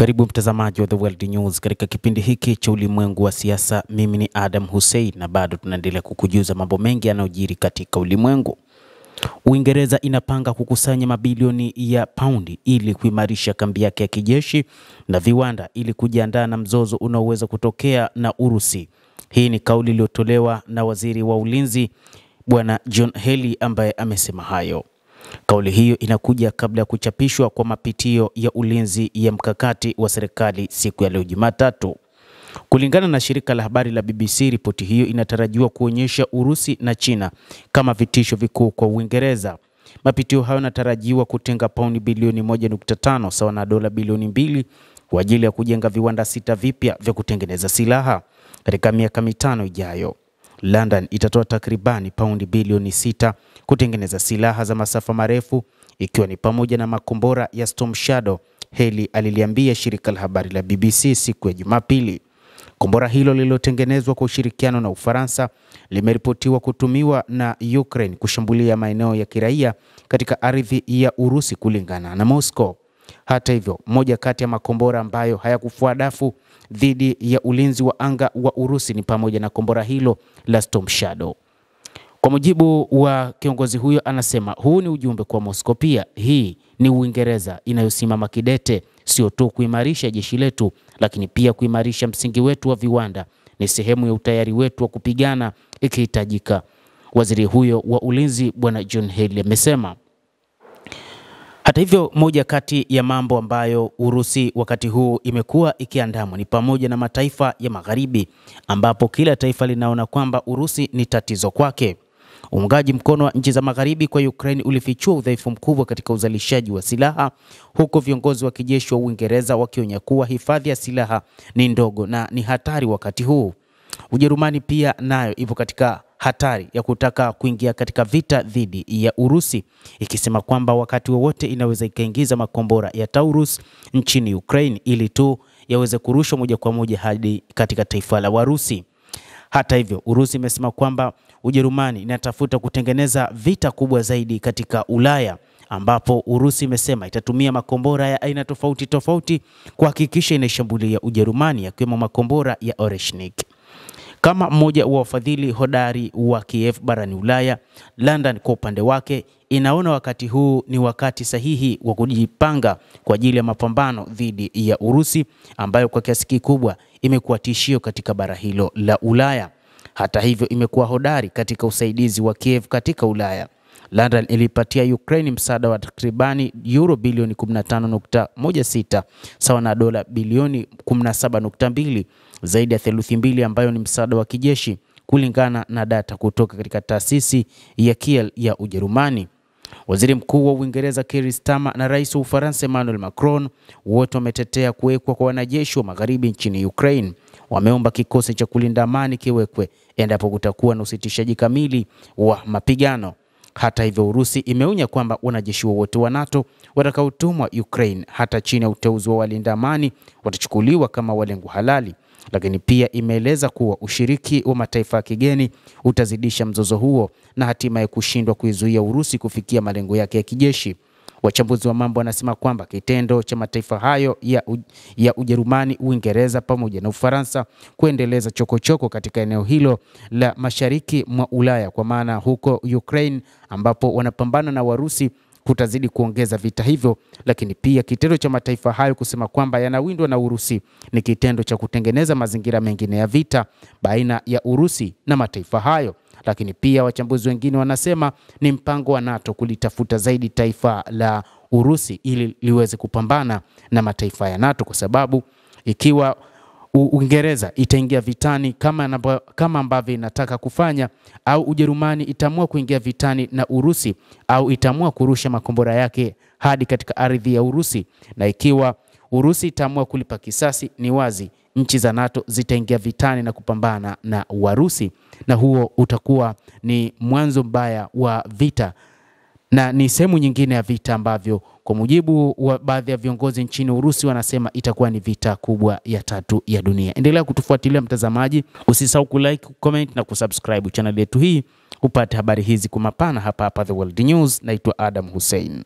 Karibu mtazamaji wa The World News katika kipindi hiki cha ulimwengu wa siasa. Mimi ni Adam Hussein na bado tunaendelea kukujuza mambo mengi yanayojiri katika ulimwengu. Uingereza inapanga kukusanya mabilioni ya paundi ili kuimarisha kambi yake ya kijeshi na viwanda ili kujiandaa na mzozo unaoweza kutokea na Urusi. Hii ni kauli iliyotolewa na waziri wa ulinzi Bwana John Healey ambaye amesema hayo. Kauli hiyo inakuja kabla ya kuchapishwa kwa mapitio ya ulinzi ya mkakati wa serikali siku ya leo Jumatatu. Kulingana na shirika la habari la BBC, ripoti hiyo inatarajiwa kuonyesha Urusi na China kama vitisho vikuu kwa Uingereza. Mapitio hayo yanatarajiwa kutenga pauni bilioni 1.5 sawa na dola bilioni 2 kwa ajili ya kujenga viwanda 6 vipya vya kutengeneza silaha katika miaka 5 ijayo. London itatoa takribani paundi bilioni 6 kutengeneza silaha za masafa marefu ikiwa ni pamoja na makombora ya Storm Shadow, Healey aliliambia shirika la habari la BBC siku ya Jumapili. Kombora hilo lililotengenezwa kwa ushirikiano na Ufaransa limeripotiwa kutumiwa na Ukraine kushambulia maeneo ya kiraia katika ardhi ya Urusi kulingana na Moscow. Hata hivyo, moja kati ya makombora ambayo hayakufua dafu dhidi ya ulinzi wa anga wa Urusi ni pamoja na kombora hilo la Storm Shadow. Kwa mujibu wa kiongozi huyo, anasema huu ni ujumbe kwa Moscow pia. Hii ni Uingereza inayosimama kidete, sio tu kuimarisha jeshi letu, lakini pia kuimarisha msingi wetu wa viwanda. Ni sehemu ya utayari wetu wa kupigana ikihitajika, waziri huyo wa ulinzi Bwana John Healey amesema. Hata hivyo, moja kati ya mambo ambayo Urusi wakati huu imekuwa ikiandamwa ni pamoja na mataifa ya Magharibi, ambapo kila taifa linaona kwamba Urusi ni tatizo kwake. Uungaji mkono wa nchi za Magharibi kwa Ukraine ulifichua udhaifu mkubwa katika uzalishaji wa silaha, huko viongozi wa kijeshi wa Uingereza wakionya kuwa hifadhi ya silaha ni ndogo na ni hatari wakati huu. Ujerumani pia nayo ipo katika hatari ya kutaka kuingia katika vita dhidi ya Urusi, ikisema kwamba wakati wowote inaweza ikaingiza makombora ya Taurus nchini Ukraine ili tu yaweze kurushwa moja kwa moja hadi katika taifa la Warusi. Hata hivyo, Urusi imesema kwamba Ujerumani inatafuta kutengeneza vita kubwa zaidi katika Ulaya, ambapo Urusi imesema itatumia makombora ya aina tofauti tofauti kuhakikisha inaishambulia Ujerumani, yakiwemo makombora ya Oreshnik. Kama mmoja wa wafadhili hodari wa Kiev barani Ulaya, London kwa upande wake inaona wakati huu ni wakati sahihi wa kujipanga kwa ajili ya mapambano dhidi ya Urusi, ambayo kwa kiasi kikubwa imekuwa tishio katika bara hilo la Ulaya. Hata hivyo, imekuwa hodari katika usaidizi wa Kiev katika Ulaya. London ilipatia Ukraine msaada wa takribani euro bilioni 15.16 sawa na dola bilioni 17.2, zaidi ya theluthi mbili ambayo ni msaada wa kijeshi, kulingana na data kutoka katika taasisi ya Kiel ya Ujerumani. Waziri Mkuu wa Uingereza Keir Starmer na Rais wa Ufaransa Emmanuel Macron wote wametetea kuwekwa kwa wanajeshi wa Magharibi nchini Ukraine. Wameomba kikosi cha kulinda amani kiwekwe endapo kutakuwa na usitishaji kamili wa mapigano. Hata hivyo, Urusi imeonya kwamba wanajeshi wote wa NATO watakaotumwa Ukraine hata chini ya uteuzi wa walinda amani watachukuliwa kama walengwa halali, lakini pia imeeleza kuwa ushiriki wa mataifa ya kigeni utazidisha mzozo huo na hatimaye kushindwa kuizuia Urusi kufikia malengo yake ya kijeshi. Wachambuzi wa mambo wanasema kwamba kitendo cha mataifa hayo ya Ujerumani, Uingereza pamoja na Ufaransa kuendeleza chokochoko katika eneo hilo la mashariki mwa Ulaya, kwa maana huko Ukraine ambapo wanapambana na Warusi, kutazidi kuongeza vita hivyo. Lakini pia kitendo cha mataifa hayo kusema kwamba yanawindwa na Urusi ni kitendo cha kutengeneza mazingira mengine ya vita baina ya Urusi na mataifa hayo. Lakini pia wachambuzi wengine wanasema ni mpango wa NATO kulitafuta zaidi taifa la Urusi ili liweze kupambana na mataifa ya NATO, kwa sababu ikiwa Uingereza itaingia vitani kama ambavyo inataka kufanya, au Ujerumani itaamua kuingia vitani na Urusi, au itaamua kurusha makombora yake hadi katika ardhi ya Urusi, na ikiwa Urusi itaamua kulipa kisasi, ni wazi nchi za NATO zitaingia vitani na kupambana na Warusi, na huo utakuwa ni mwanzo mbaya wa vita na ni sehemu nyingine ya vita ambavyo kwa mujibu wa baadhi ya viongozi nchini Urusi wanasema itakuwa ni vita kubwa ya 3 ya dunia. Endelea kutufuatilia mtazamaji, usisahau kulike, comment na kusubscribe channel yetu hii upate habari hizi kwa mapana hapa The World News. Naitwa Adam Hussein.